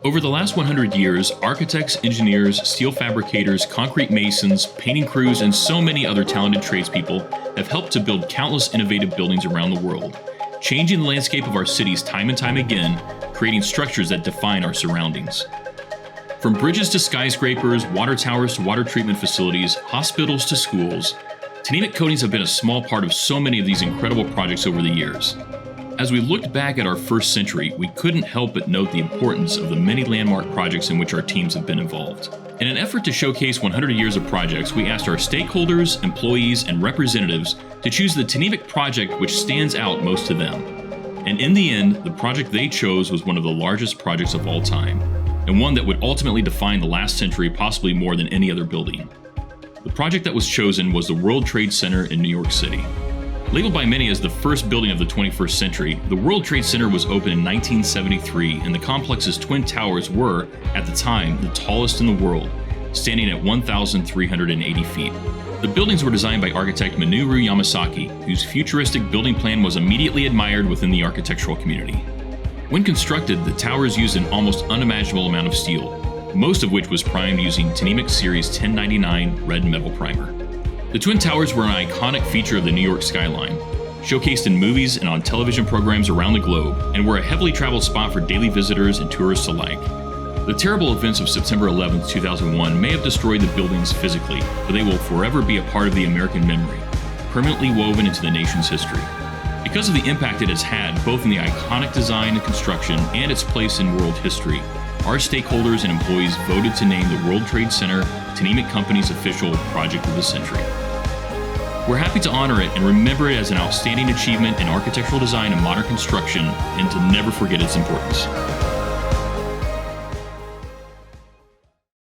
Over the last 100 years, architects, engineers, steel fabricators, concrete masons, painting crews, and so many other talented tradespeople have helped to build countless innovative buildings around the world, changing the landscape of our cities time and time again, creating structures that define our surroundings. From bridges to skyscrapers, water towers to water treatment facilities, hospitals to schools, Tnemec coatings have been a small part of so many of these incredible projects over the years. As we looked back at our first century, we couldn't help but note the importance of the many landmark projects in which our teams have been involved. In an effort to showcase 100 years of projects, we asked our stakeholders, employees, and representatives to choose the Tnemec project which stands out most to them. And in the end, the project they chose was one of the largest projects of all time, and one that would ultimately define the last century possibly more than any other building. The project that was chosen was the World Trade Center in New York City. Labeled by many as the first building of the 21st century, the World Trade Center was opened in 1973, and the complex's twin towers were, at the time, the tallest in the world, standing at 1,380 feet. The buildings were designed by architect Minoru Yamasaki, whose futuristic building plan was immediately admired within the architectural community. When constructed, the towers used an almost unimaginable amount of steel, most of which was primed using Tnemec Series 1099 red metal primer. The Twin Towers were an iconic feature of the New York skyline, showcased in movies and on television programs around the globe, and were a heavily traveled spot for daily visitors and tourists alike. The terrible events of September 11, 2001 may have destroyed the buildings physically, but they will forever be a part of the American memory, permanently woven into the nation's history. Because of the impact it has had both in the iconic design and construction and its place in world history, our stakeholders and employees voted to name the World Trade Center Tnemec Company's official Project of the Century. We're happy to honor it and remember it as an outstanding achievement in architectural design and modern construction, and to never forget its importance.